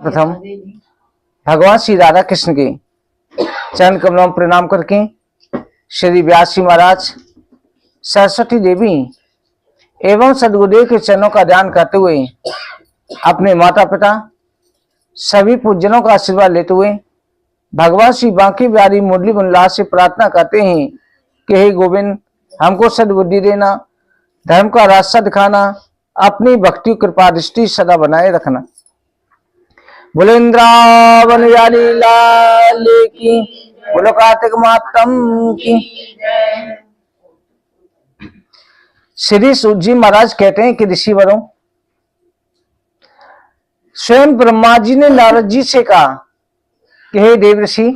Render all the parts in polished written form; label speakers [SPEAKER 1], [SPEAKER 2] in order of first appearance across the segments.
[SPEAKER 1] प्रथम भगवान श्री राधा कृष्ण के चरण कमलों में प्रणाम करके श्री व्यास जी महाराज, सरस्वती देवी एवं सदगुरुदेव के चरणों का ध्यान करते हुए अपने माता पिता सभी पूजनों का आशीर्वाद लेते हुए भगवान श्री बांकी बिहारी मुरली मनोहर से प्रार्थना करते हैं कि हे गोविंद, हमको सद्बुद्धि देना, धर्म का रास्ता दिखाना, अपनी भक्ति कृपा दृष्टि सदा बनाए रखना। बोलो इंद्रावन बिहारी लाल की, बोलो कार्तिक मातम की। श्री सूत जी महाराज कहते हैं कि ऋषिवरों, स्वयं ब्रह्मा जी ने नारद जी से कहा कि हे देव ऋषि,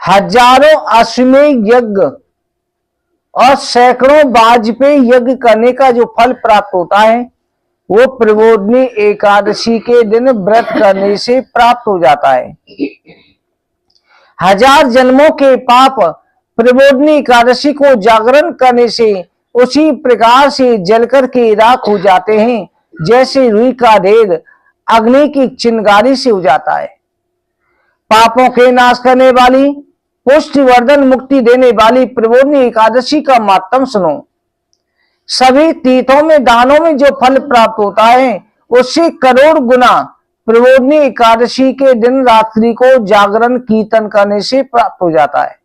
[SPEAKER 1] हजारों अश्वमेध यज्ञ और सैकड़ों वाजपेयी यज्ञ करने का जो फल प्राप्त होता है वो प्रबोधनी एकादशी के दिन व्रत करने से प्राप्त हो जाता है। हजार जन्मों के पाप प्रबोधनी एकादशी को जागरण करने से उसी प्रकार से जलकर के राख हो जाते हैं जैसे रुई का ढेर अग्नि की चिंगारी से हो जाता है। पापों के नाश करने वाली, पुष्टिवर्धन, मुक्ति देने वाली प्रबोधनी एकादशी का मातम सुनो। सभी तीर्थों में, दानों में जो फल प्राप्त होता है उससे करोड़ गुना प्रबोधनी एकादशी के दिन रात्रि को जागरण कीर्तन करने से प्राप्त हो जाता है।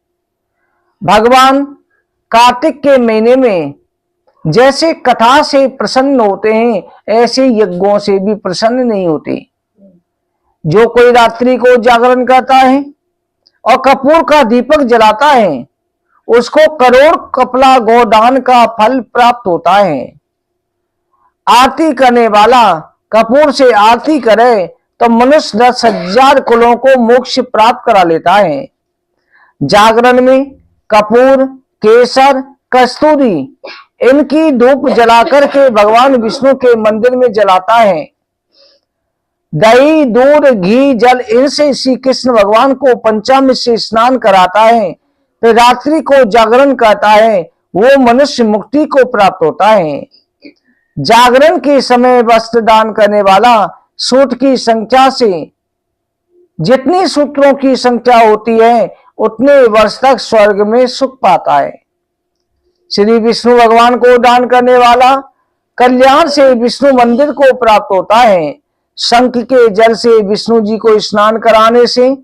[SPEAKER 1] भगवान कार्तिक के महीने में जैसे कथा से प्रसन्न होते हैं ऐसे यज्ञों से भी प्रसन्न नहीं होते। जो कोई रात्रि को जागरण करता है और कपूर का दीपक जलाता है उसको करोड़ कपला गोदान का फल प्राप्त होता है। आरती करने वाला कपूर से आरती करे तो मनुष्य 10,000 कुलों को मोक्ष प्राप्त करा लेता है। जागरण में कपूर, केसर, कस्तूरी इनकी धूप जलाकर के भगवान विष्णु के मंदिर में जलाता है। दही, दूध, घी, जल इनसे श्री कृष्ण भगवान को पंचामृत से स्नान कराता है, फिर रात्रि को जागरण करता है, वो मनुष्य मुक्ति को प्राप्त होता है। जागरण के समय वस्त्र दान करने वाला सूत की संख्या से, जितनी सूत्रों की संख्या होती है उतने वर्ष तक स्वर्ग में सुख पाता है। श्री विष्णु भगवान को दान करने वाला कल्याण से विष्णु मंदिर को प्राप्त होता है। शंख के जल से विष्णु जी को स्नान कराने से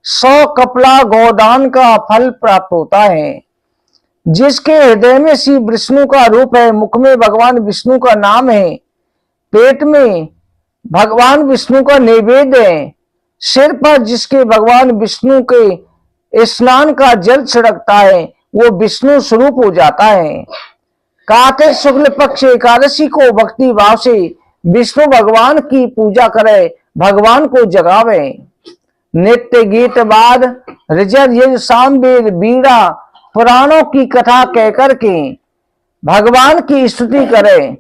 [SPEAKER 1] 100 कपला गोदान का फल प्राप्त होता है। जिसके हृदय में श्री विष्णु का रूप है, मुख में भगवान विष्णु का नाम है, पेट में भगवान विष्णु का नैवेद्य है, सिर पर जिसके भगवान विष्णु के स्नान का जल छिड़कता है वो विष्णु स्वरूप हो जाता है। कार्तिक शुक्ल पक्ष एकादशी को भक्ति भाव से विष्णु भगवान की पूजा करे, भगवान को जगावे। नित्य गीत वाद रिजर यज सामवेद बीड़ा पुराणों की कथा कहकर के भगवान की स्तुति करे,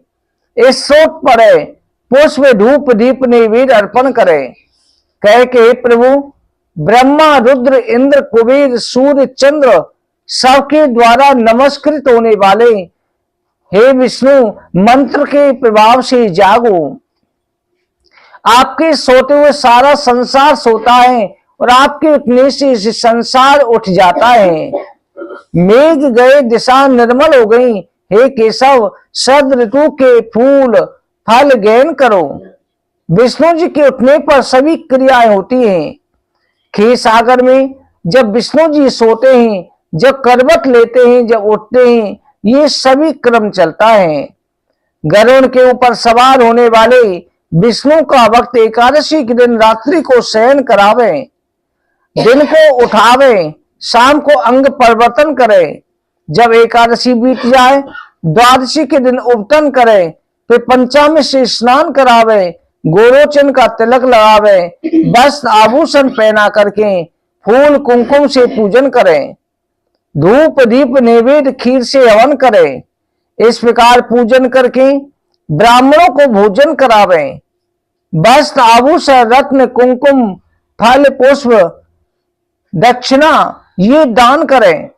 [SPEAKER 1] स्तोत्र पढ़े, पुष्प धूप दीप नैवेद्य अर्पण करे। कह के प्रभु ब्रह्मा, रुद्र, इंद्र, कुबेर, सूर्य, चंद्र सबके द्वारा नमस्कृत होने वाले हे विष्णु, मंत्र के प्रभाव से जागो। आपके सोते हुए सारा संसार सोता है और आपके उठने से संसार उठ जाता है। मेघ गए, दिशा निर्मल हो गई। हे केशव, शरद ऋतु के फूल फल ग्रहण करो। विष्णु जी के उठने पर सभी क्रियाएं होती हैं। क्षीर सागर में जब विष्णु जी सोते हैं, जब करवट लेते हैं, जब उठते हैं, ये सभी क्रम चलता है। गरुड़ के ऊपर सवार होने वाले विष्णु का भक्त एकादशी के दिन रात्रि को शयन करावे, दिन को उठावे, शाम को अंग परिवर्तन करे। जब एकादशी बीत जाए द्वादशी के दिन उपटन करे, फिर पंचामृत से स्नान करावे, गोरोचन का तिलक लगावे, वस्त्र आभूषण पहना करके फूल कुमकुम से पूजन करे, धूप दीप नैवेद्य खीर से हवन करे। इस प्रकार पूजन करके ब्राह्मणों को भोजन करावे, वस्त्र आभूषण रत्न कुमकुम फल पुष्प दक्षिणा ये दान करें।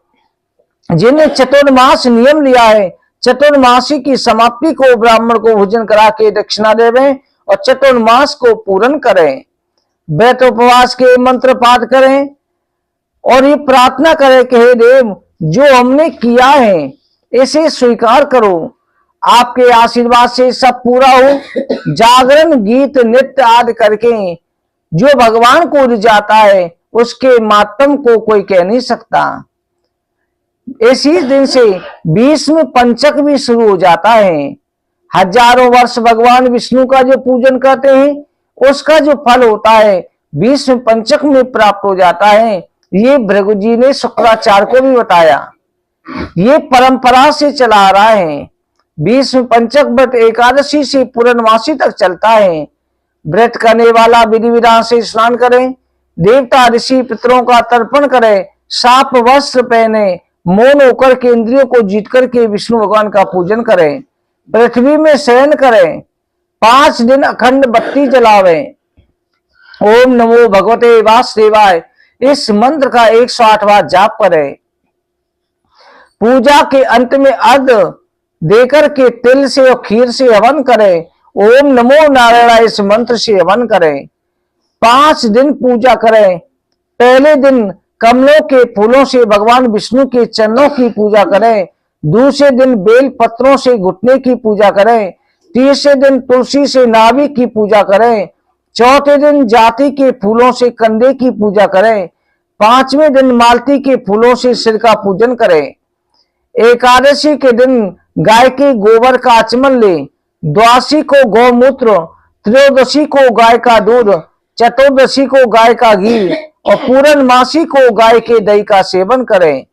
[SPEAKER 1] जिन्हें चतुर्मास नियम लिया है, चतुर्मासी की समाप्ति को ब्राह्मण को भोजन करा के दक्षिणा देवें और चतुर्मास को पूर्ण करें। व्रत उपवास के मंत्र पाठ करें और ये प्रार्थना करें कि हे देव, जो हमने किया है इसे स्वीकार करो, आपके आशीर्वाद से सब पूरा हो। जागरण, गीत, नृत्य आदि करके जो भगवान को रिझाता है उसके मातम को कोई कह नहीं सकता। इसी दिन से भीष्म पंचक भी शुरू हो जाता है। हजारों वर्ष भगवान विष्णु का जो पूजन करते हैं उसका जो फल होता है भीष्म पंचक में प्राप्त हो जाता है। ये भृगु जी ने शुक्राचार्य को भी बताया। ये परंपरा से चला आ रहा है। भीष्म पंचक व्रत एकादशी से पूर्णमासी तक चलता है। व्रत करने वाला विधि विधान से स्नान करे, देवता ऋषि पितरों का तर्पण करे, साफ वस्त्र पहने, मौन होकर के इंद्रियों को जीत करके विष्णु भगवान का पूजन करे, पृथ्वी में शयन करे, 5 दिन अखंड बत्ती जलावे, ओम नमो भगवते वासुदेवाय इस मंत्र का 108 बार जाप करे। पूजा के अंत में अर्घ देकर के तिल से और खीर से हवन करे, ओम नमो नारायण इस मंत्र से हवन करे। 5 दिन पूजा करें। पहले दिन कमलों के फूलों से भगवान विष्णु के चरणों की पूजा करें, दूसरे दिन बेल पत्रों से घुटने की पूजा करें, तीसरे दिन तुलसी से नाभि की पूजा करें, चौथे दिन जाति के फूलों से कंधे की पूजा करें, 5वें दिन मालती के फूलों से सिर का पूजन करें। एकादशी के दिन गाय के गोबर का आचमन ले, द्वादशी को गौमूत्र, त्रयोदशी को गाय का दूध, चतुर्दशी को गाय का घी और पूर्णमासी को गाय के दही का सेवन करें।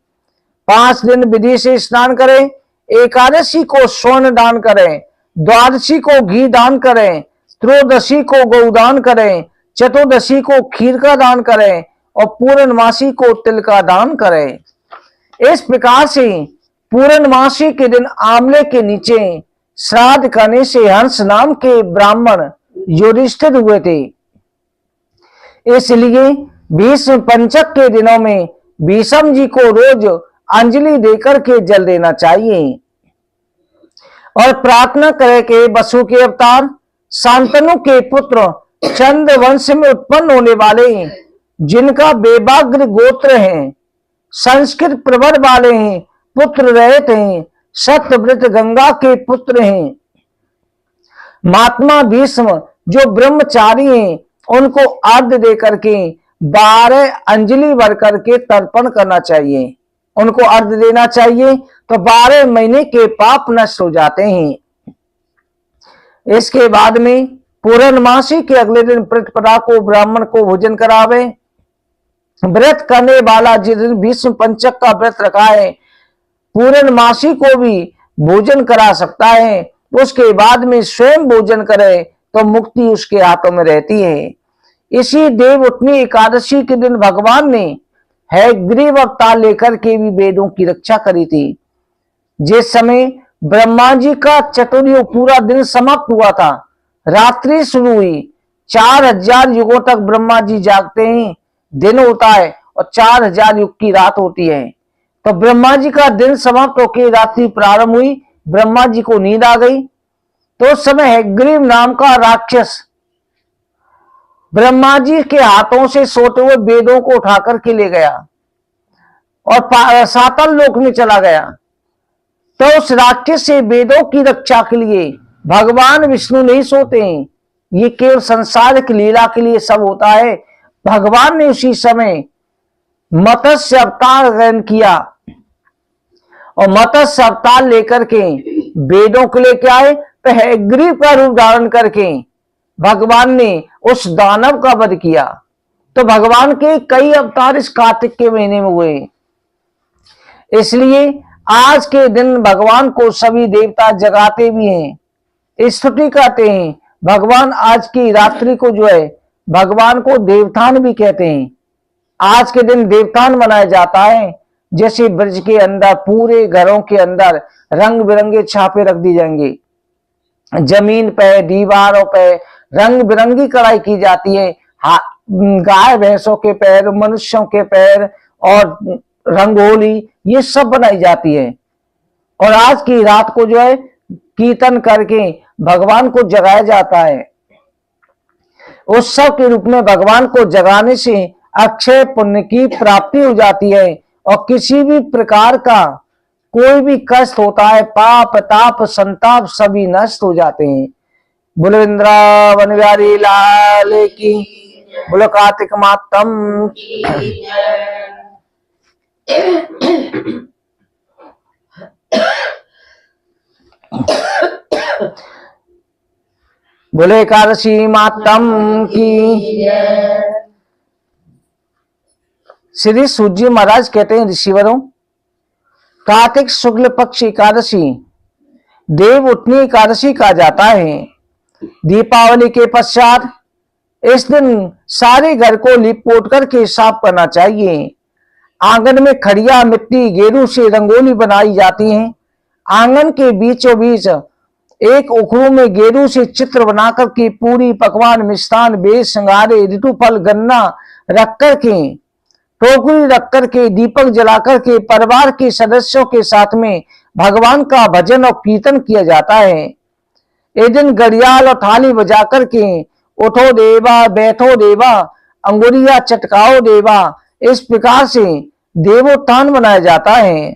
[SPEAKER 1] 5 दिन विधि से स्नान करें। एकादशी को स्वर्ण दान करें, द्वादशी को घी दान करें, त्रयोदशी को गौदान करें, चतुर्दशी को खीर का दान करें और पूर्णमासी को तिल का दान करें। इस प्रकार से पूर्णमासी के दिन आंवले के नीचे श्राद्ध करने से हंस नाम के ब्राह्मण युधिष्ठिर हुए थे। इसलिए भीष्म पंचक के दिनों में भीष्म जी को रोज अंजलि देकर के जल देना चाहिए और प्रार्थना करें कि वसु के अवतार, शांतनु के पुत्र, चंद्र वंश में उत्पन्न होने वाले, जिनका बेबाग्र गोत्र है, संस्कृत प्रवर वाले हैं, पुत्र रहित हैं, सत्यव्रत गंगा के पुत्र हैं, महात्मा भीष्म जो ब्रह्मचारी हैं, उनको अर्घ्य दे करके 12 अंजलि भर करके तर्पण करना चाहिए, उनको अर्घ्य देना चाहिए, तो 12 महीने के पाप नष्ट हो जाते हैं। इसके बाद में पूर्णमासी के अगले दिन प्रतिपदा को ब्राह्मण को भोजन करावे। व्रत करने वाला जिस दिन भीष्म पंचक का व्रत रखा है पूर्णमासी को भी भोजन करा सकता है। उसके बाद में स्वयं भोजन करे तो मुक्ति उसके हाथों में रहती है। इसी देवउठनी एकादशी के दिन भगवान ने हयग्रीव अवतार लेकर के भी वेदों की रक्षा करी थी। जिस समय ब्रह्मा जी का चतुर्युग पूरा दिन समाप्त हुआ था, रात्रि शुरू हुई, 4000 युगों तक ब्रह्मा जी जागते हैं, दिन होता है और 4000 युग की रात होती है। तो ब्रह्मा जी का दिन समाप्त होकर रात्रि प्रारंभ हुई, ब्रह्मा जी को नींद आ गई। तो उस समय हयग्रीव नाम का राक्षस ब्रह्मा जी के हाथों से सोते हुए वेदों को उठा करके ले गया और सातल लोक में चला गया। तो उस राक्षस से वेदों की रक्षा के लिए भगवान विष्णु नहीं सोते हैं, ये केवल संसार की लीला के लिए सब होता है। भगवान ने उसी समय मत्स्य अवतार ग्रहण किया और मत्स्य अवतार लेकर के वेदों के लिए क्या है, तो हयग्रीव का रूप धारण करके भगवान ने उस दानव का वध किया। तो भगवान के कई अवतार इस कार्तिक के महीने में हुए। इसलिए आज के दिन भगवान को सभी देवता जगाते भी हैं, स्तुति करते हैं। भगवान आज की रात्रि को जो है भगवान को देवतान भी कहते हैं। आज के दिन देवतान मनाया जाता है। जैसे ब्रज के अंदर पूरे घरों के अंदर रंग बिरंगे छापे रख दी जाएंगे, जमीन पे दीवारों पे रंग बिरंगी कढ़ाई की जाती है। गाय भैंसों के पैर, मनुष्यों के पैर और रंगोली ये सब बनाई जाती है। और आज की रात को जो है कीर्तन करके भगवान को जगाया जाता है। उत्सव के रूप में भगवान को जगाने से अक्षय पुण्य की प्राप्ति हो जाती है और किसी भी प्रकार का कोई भी कष्ट होता है, पाप ताप संताप सभी नष्ट हो जाते हैं। बोलो वृंदावन बिहारी लाल की, बोलो कार्तिक मातम की। बोले एकादशी मातम की। श्री सूर्य महाराज कहते हैं, ऋषिवरों, कार्तिक शुक्ल पक्ष एकादशी देव उठनी एकादशी कहा जाता है। दीपावली के पश्चात इस दिन सारे घर को लिप पोत करके साफ करना चाहिए। आंगन में खड़िया मिट्टी गेरू से रंगोली बनाई जाती है। आंगन के बीचों बीच एक उखड़ू में गेरू से चित्र बनाकर के पूरी पकवान मिष्ठान बेर श्रृंगारे ऋतु फल गन्ना रख करके टोकरी रख करके दीपक जलाकर के परिवार के सदस्यों के साथ में भगवान का भजन और कीर्तन किया जाता है। एक दिन घड़ियाल और थाली बजा करके उठो देवा बैठो देवा अंगुरिया चटकाओ देवा, इस प्रकार से देवोत्थान मनाया जाता है।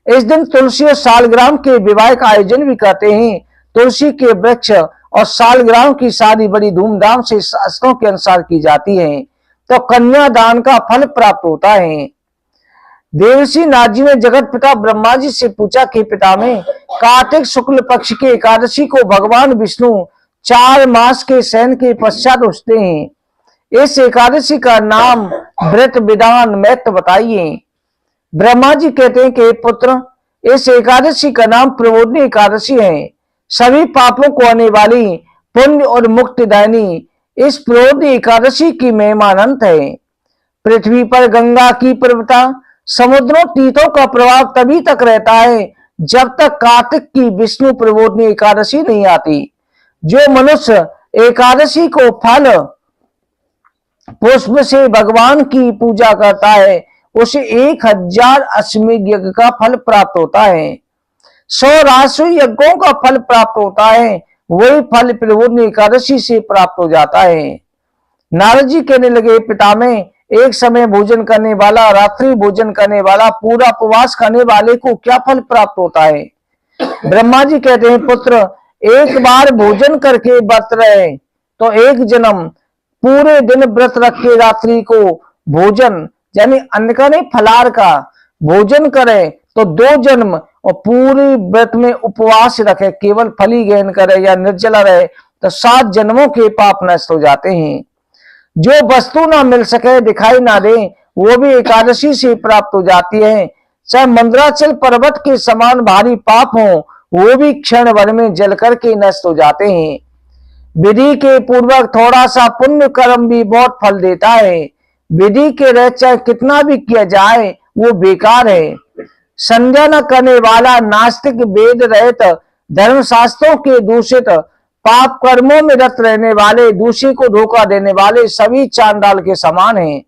[SPEAKER 1] इस दिन तुलसी और सालग्राम के विवाह का आयोजन भी करते हैं। तुलसी के वृक्ष और सालग्राम की शादी बड़ी धूमधाम से शास्त्रों के अनुसार की जाती है, तो कन्यादान का फल प्राप्त होता है। देवर्षि नारद जी ने जगत पिता ब्रह्मा जी से पूछा कि पिता में कार्तिक शुक्ल पक्ष के एकादशी को भगवान विष्णु 4 मास के शयन के पश्चात उठते हैं। इस एकादशी का नाम व्रत विधान महत्व बताइए। ब्रह्मा जी कहते हैं कि पुत्र, इस एकादशी का नाम प्रबोधनी एकादशी है। सभी पापों को आने वाली पुण्य और मुक्तिदायिनी इस प्रबोधनी एकादशी की महिमा अनंत है। पृथ्वी पर गंगा की प्रवृत्ता समुद्रों तीर्थों का प्रभाव तभी तक रहता है जब तक कार्तिक की विष्णु प्रबोधनी एकादशी नहीं आती। जो मनुष्य एकादशी को फल पुष्प से भगवान की पूजा करता है उसे 1000 अश्वमेध यज्ञ का फल प्राप्त होता है। 100 राजसूय यज्ञों का फल प्राप्त होता है। वही फल प्रबोधनी एकादशी से प्राप्त हो जाता है। नारद जी कहने लगे, पिता में एक समय भोजन करने वाला, रात्रि भोजन करने वाला, पूरा उपवास करने वाले को क्या फल प्राप्त होता है? ब्रह्मा जी कहते हैं, पुत्र, एक बार भोजन करके व्रत रहे तो एक जन्म, पूरे दिन व्रत रख के रात्रि को भोजन यानी अन्न का नहीं फलाहार का भोजन करे तो 2 जन्म, और पूरी व्रत में उपवास रखे, केवल फली ग्रहण करे या निर्जला रहे तो 7 जन्मों के पाप नष्ट हो जाते हैं। जो वस्तु ना मिल सके, दिखाई ना दे, वो भी एकादशी से प्राप्त हो जाती है। चाहे मंदराचल पर्वत के समान भारी पाप हो, वो भी क्षण भर में जल करके नष्ट हो जाते हैं। विधि के पूर्वक थोड़ा सा पुण्य कर्म भी बहुत फल देता है। विधि के रह चाहे कितना भी किया जाए वो बेकार है। संध्या न करने वाला नास्तिक, वेद रहित, धर्मशास्त्रों के दूषित, पाप कर्मों में रत रहने वाले, दूसरे को धोखा देने वाले सभी चांडाल के समान हैं।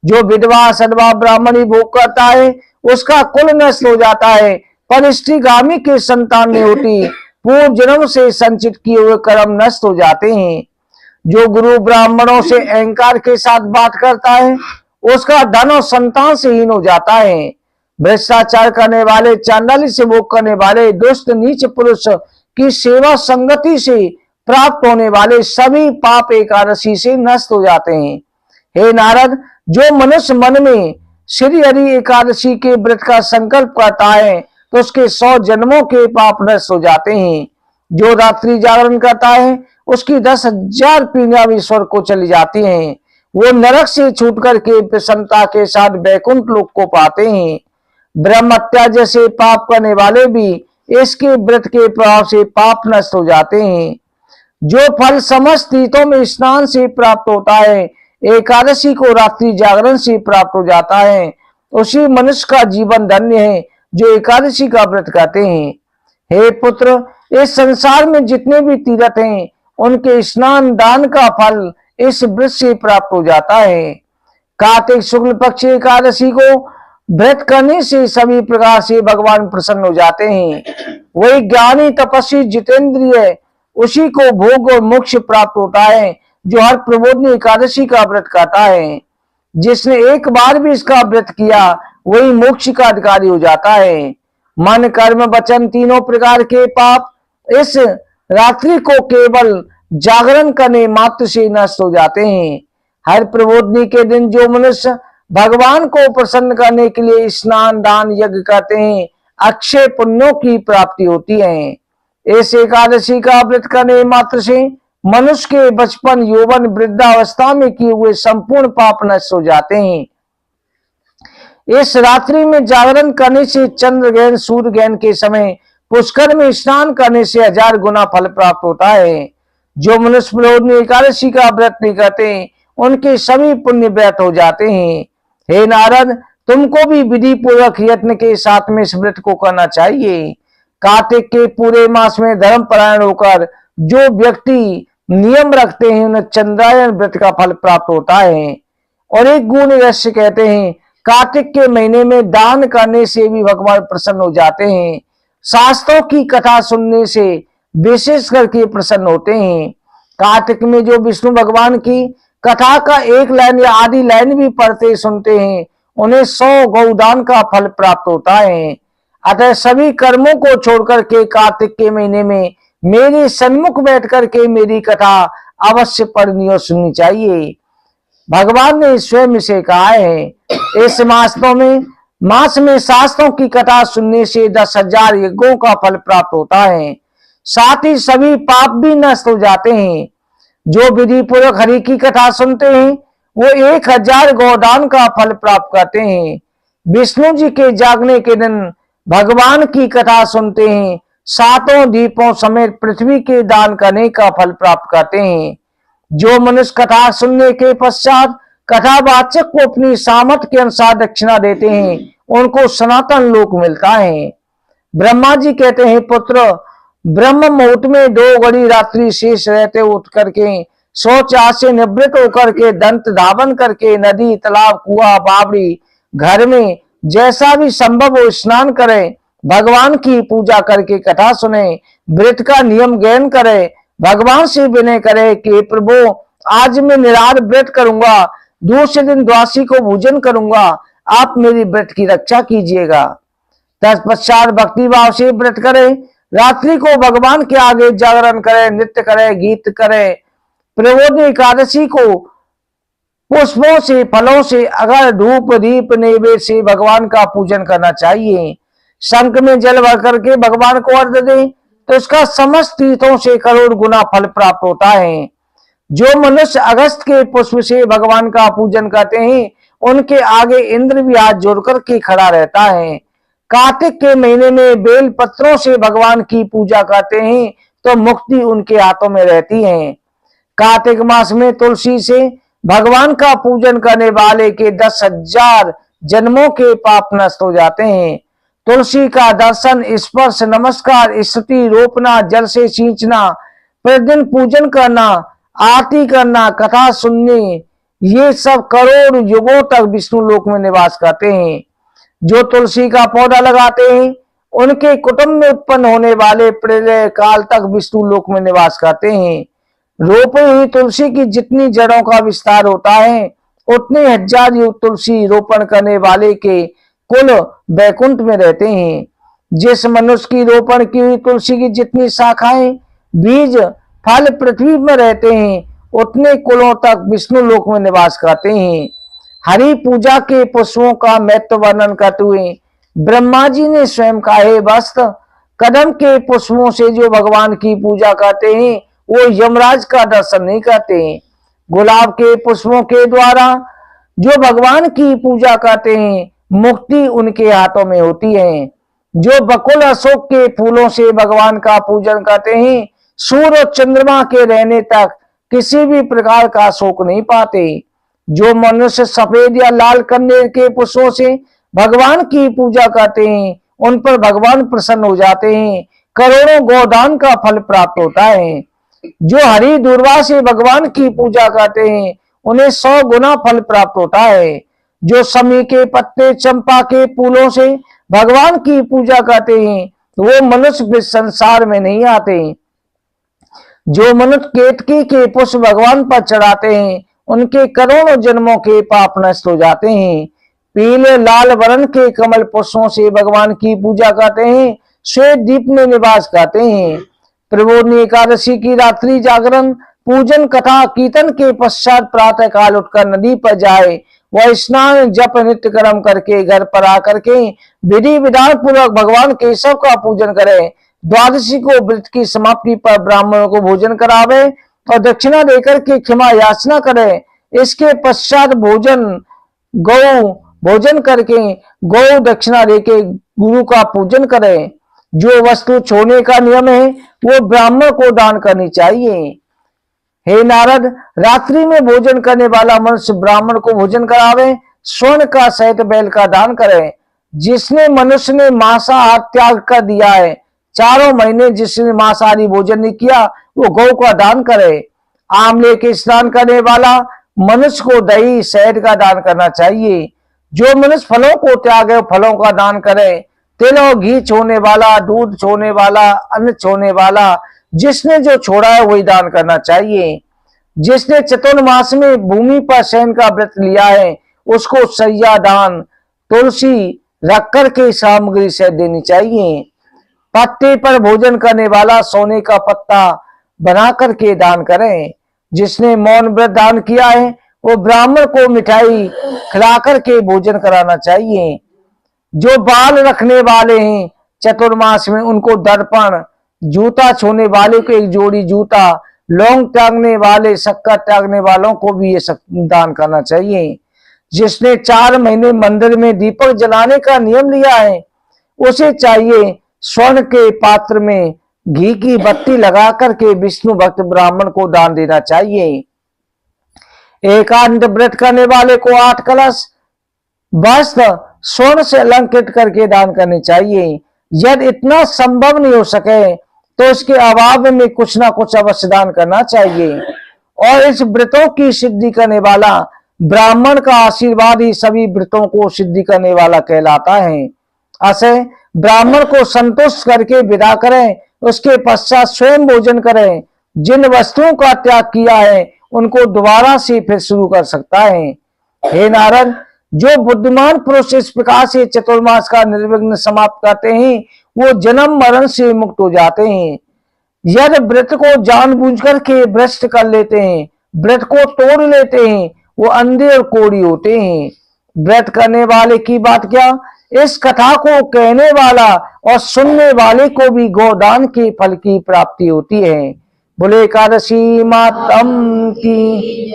[SPEAKER 1] जो विधवा सदवा ब्राह्मणी भोग करता है उसका कुल नष्ट हो जाता है, पर स्त्रीगामी के संतान नहीं होती। पूर्व जन्म से संचित किए हुए कर्म नष्ट हो जाते हैं। जो गुरु ब्राह्मणों से अहंकार के साथ बात करता है उसका धन और संतान से हीन हो जाता है। भ्रष्टाचार करने वाले, चांडाली से भोग करने वाले, दुष्ट नीच पुरुष की सेवा संगति से प्राप्त होने वाले सभी पाप एकादशी से नष्ट हो जाते हैं। हे नारद, जो मनुष्य मन में श्री हरि एकादशी के व्रत का संकल्प करता है तो उसके 100 जन्मों के पाप नष्ट हो जाते हैं। जो रात्रि जागरण करता है उसकी 10,000 पीढ़ियां भी स्वर्ग को चली जाती हैं। वो नरक से छूट करके प्रसन्नता के साथ वैकुंठ लोक को पाते हैं। ब्रह्म हत्या जैसे पाप करने वाले भी इसके व्रत के प्रभाव से पाप नष्ट हो जाते हैं। जो फल समस्त तीर्थों में स्नान से प्राप्त होता है, एकादशी को रात्रि जागरण से प्राप्त हो जाता है। उसी मनुष्य का जीवन धन्य है जो एकादशी का व्रत करते हैं। हे पुत्र, इस संसार में जितने भी तीर्थ हैं उनके स्नान दान का फल इस व्रत से प्राप्त हो जाता है। कार्तिक शुक्ल पक्ष एकादशी को व्रत करने से सभी प्रकार से भगवान प्रसन्न हो जाते हैं। वही ज्ञानी तपस्वी जितेंद्रिय, उसी को भोग और मोक्ष प्राप्त होता है। जो हर प्रबोधनी एकादशी का व्रत करता है। जिसने एक बार भी इसका व्रत किया वही मोक्ष का अधिकारी हो जाता है। मन कर्म वचन तीनों प्रकार के पाप इस रात्रि को केवल जागरण करने मात्र से नष्ट हो जाते हैं। हर प्रबोधनी के दिन जो मनुष्य भगवान को प्रसन्न करने के लिए स्नान दान यज्ञ करते हैं, अक्षय पुण्यों की प्राप्ति होती है। इस एकादशी का व्रत करने मात्र से मनुष्य के बचपन यौवन वृद्धावस्था में किए हुए संपूर्ण पाप नष्ट हो जाते हैं। इस रात्रि में जागरण करने से चंद्र ग्रहण सूर्य ग्रहण के समय पुष्कर में स्नान करने से 1000 गुना फल प्राप्त होता है। जो मनुष्य प्रबोधनी एकादशी का व्रत नहीं करते उनके सभी पुण्य व्यर्थ हो जाते हैं। हे नारद, तुमको भी विधि पूर्वक यत्न के साथ में इस व्रत को करना चाहिए। कार्तिक के पूरे मास में धर्म परायण होकर जो व्यक्ति नियम रखते हैं उन्हें चंद्रायन व्रत का फल प्राप्त होता है। और एक गुण रहस्य कहते हैं, कार्तिक के महीने में दान करने से भी भगवान प्रसन्न हो जाते हैं। शास्त्रों की कथा सुनने से विशेष करके प्रसन्न होते हैं। कार्तिक में जो विष्णु भगवान की कथा का एक लाइन या आधी लाइन भी पढ़ते सुनते हैं उन्हें 100 गौदान का फल प्राप्त होता है। अतः सभी कर्मों को छोड़कर के कार्तिक के महीने में मेरे सन्मुख बैठ करके मेरी कथा अवश्य पढ़नी और सुननी चाहिए। भगवान ने स्वयं से कहा है, इस मास में शास्त्रों की कथा सुनने से 10,000 यज्ञों का फल प्राप्त होता है। साथ ही सभी पाप भी नष्ट हो जाते हैं। जो विधि पूर्वक हरि की कथा सुनते हैं वो 1000 गोदान का फल प्राप्त करते हैं। विष्णु जी के जागने के दिन भगवान की कथा सुनते हैं, 7 दीपों समेत पृथ्वी के दान करने का फल प्राप्त करते हैं। जो मनुष्य कथा सुनने के पश्चात कथावाचक को अपनी सामर्थ्य के अनुसार दक्षिणा देते हैं उनको सनातन लोक मिलता है। ब्रह्मा जी कहते हैं, पुत्र, ब्रह्म मुहूर्त में 2 घड़ी रात्रि शेष रहते उठ करके शौच से निवृत्त होकर के दंत धावन करके नदी तालाब कुआं बावड़ी घर में जैसा भी संभव हो स्नान करें, भगवान की पूजा करके कथा सुने, व्रत का नियम ज्ञान करे, भगवान से विनय करे कि प्रभु आज मैं निराहार व्रत करूंगा, दूसरे दिन द्वादशी को भोजन करूंगा, आप मेरी व्रत की रक्षा कीजिएगा। तत्पश्चात भक्ति भाव से व्रत करे, रात्रि को भगवान के आगे जागरण करे, नृत्य करे, गीत करे। प्रबोधनी एकादशी को पुष्पों से फलों से अगर धूप दीप नैवेद्य से भगवान का पूजन करना चाहिए। शंख में जल भर करके भगवान को अर्घ्य दे तो इसका समस्त तीर्थों से करोड़ गुना फल प्राप्त होता है। जो मनुष्य अगस्त के पुष्प से भगवान का पूजन करते हैं उनके आगे इंद्र भी हाथ जोड़ करके खड़ा रहता है। कार्तिक के महीने में बेल पत्रों से भगवान की पूजा करते हैं तो मुक्ति उनके हाथों में रहती है। कार्तिक मास में तुलसी से भगवान का पूजन करने वाले के 10,000 जन्मों के पाप नष्ट हो जाते हैं। तुलसी का दर्शन, स्पर्श, नमस्कार, स्तुति, रोपना, जल से सींचना, प्रतिदिन पूजन करना, आरती करना, कथा सुनने, ये सब करोड़ युगों तक विष्णु लोक में निवास करते हैं। जो तुलसी का पौधा लगाते हैं उनके कुटुंब में उत्पन्न होने वाले प्रलय काल तक विष्णु लोक में निवास करते हैं। रोपे हुई तुलसी की जितनी जड़ों का विस्तार होता है उतने 1000 युग तुलसी रोपण करने वाले के कुल वैकुंठ में रहते हैं। जिस मनुष्य की रोपण की हुई तुलसी की जितनी शाखाएं बीज फल पृथ्वी में रहते हैं उतने कुलों तक विष्णु लोक में निवास करते हैं। हरि पूजा के पुष्पों का महत्व वर्णन करते हुए ब्रह्मा जी ने स्वयं कहा, हे वस्त, कदम के पुष्पों से जो भगवान की पूजा करते हैं वो यमराज का दर्शन नहीं करते। गुलाब के पुष्पों के द्वारा जो भगवान की पूजा करते हैं मुक्ति उनके हाथों में होती है। जो बकुल अशोक के फूलों से भगवान का पूजन करते हैं सूर्य और चंद्रमा के रहने तक किसी भी प्रकार का शोक नहीं पाते। जो मनुष्य सफेद या लाल कन्ने के पुष्पों से भगवान की पूजा करते हैं उन पर भगवान प्रसन्न हो जाते हैं, करोड़ों गोदान का फल प्राप्त होता है। जो हरि दूर्वा से भगवान की पूजा करते हैं उन्हें 100 गुना फल प्राप्त होता है। जो समी के पत्ते चंपा के फूलों से भगवान की पूजा करते हैं वो मनुष्य संसार में नहीं आते। जो मनुष्य केतकी के पुष्प भगवान पर चढ़ाते हैं उनके करोड़ों जन्मों के पाप नष्ट हो जाते हैं। पीले लाल वर्ण के कमल पुष्पों से भगवान की पूजा करते हैं, श्वेत दीप में निवास करते हैं। प्रबोधनी एकादशी की रात्रि जागरण पूजन कथा कीर्तन के पश्चात प्रातः काल उठकर नदी पर जाए, वह स्नान जप नित्य कर्म करके घर पर आकर के विधि विधान पूर्वक भगवान केशव का पूजन करे। द्वादशी को व्रत की समाप्ति पर ब्राह्मणों को भोजन करावे और दक्षिणा देकर के क्षमा याचना करे। इसके पश्चात भोजन करके गौ दक्षिणा देके गुरु का पूजन करे। जो वस्तु छोड़ने का नियम है वो ब्राह्मण को दान करनी चाहिए। हे नारद, रात्रि में भोजन करने वाला मनुष्य ब्राह्मण को भोजन करावे, स्वर्ण का सहित बैल का दान करे। जिसने मनुष्य ने मांसाहार त्याग कर दिया है, 4 महीने जिसने मांसाहारी भोजन नहीं किया वो गौ का दान करे। आंवले के स्नान करने वाला मनुष्य को दही शहद का दान करना चाहिए। जो मनुष्य फलों को त्यागे फलों का दान करे। तिल और घी छोड़ने वाला, दूध छोड़ने वाला, अन्न छोड़ने वाला, जिसने जो छोड़ा है वही दान करना चाहिए। जिसने चतुर्मास में भूमि पर शयन का व्रत लिया है उसको सैया दान तुलसी रख कर के सामग्री से देनी चाहिए। पत्ते पर भोजन करने वाला सोने का पत्ता बना करके दान करे। जिसने मौन व्रत दान किया है वो ब्राह्मण को मिठाई खिला करके भोजन कराना चाहिए। जो बाल रखने वाले हैं चतुर्मास में उनको दर्पण, जूता छोड़ने वाले को एक जोड़ी जूता, लौंग त्यागने वाले, शक्कर त्यागने वालों को भी ये दान करना चाहिए। जिसने 4 महीने मंदिर में दीपक जलाने का नियम लिया है उसे चाहिए स्वर्ण के पात्र में घी की बत्ती लगा करके विष्णु भक्त ब्राह्मण को दान देना चाहिए। एकांत व्रत करने वाले को 8 कलश वस्त्र स्वर्ण से अलंकृत करके दान करने चाहिए। यदि इतना संभव नहीं हो सके तो इसके अभाव में कुछ ना कुछ अवश्य दान करना चाहिए। और इस व्रतों की सिद्धि करने वाला ब्राह्मण का आशीर्वाद ही सभी व्रतों को सिद्धि करने वाला कहलाता है। अतः ब्राह्मण को संतुष्ट करके विदा करें, उसके पश्चात स्वयं भोजन करें। जिन वस्तुओं का त्याग किया है उनको दोबारा से फिर शुरू कर सकता है। हे नारद, जो बुद्धिमान पुरुष इस प्रकार से चतुर्मास का निर्विघ्न समाप्त करते हैं वो जन्म मरण से मुक्त हो जाते हैं। यदि व्रत को जानबूझकर के भ्रष्ट कर लेते हैं, व्रत को तोड़ लेते हैं, वो अंधे और कोढ़ी होते हैं। व्रत करने वाले की बात क्या, इस कथा को कहने वाला और सुनने वाले को भी गोदान के फल की प्राप्ति होती है। बोले एकादशी मातम की।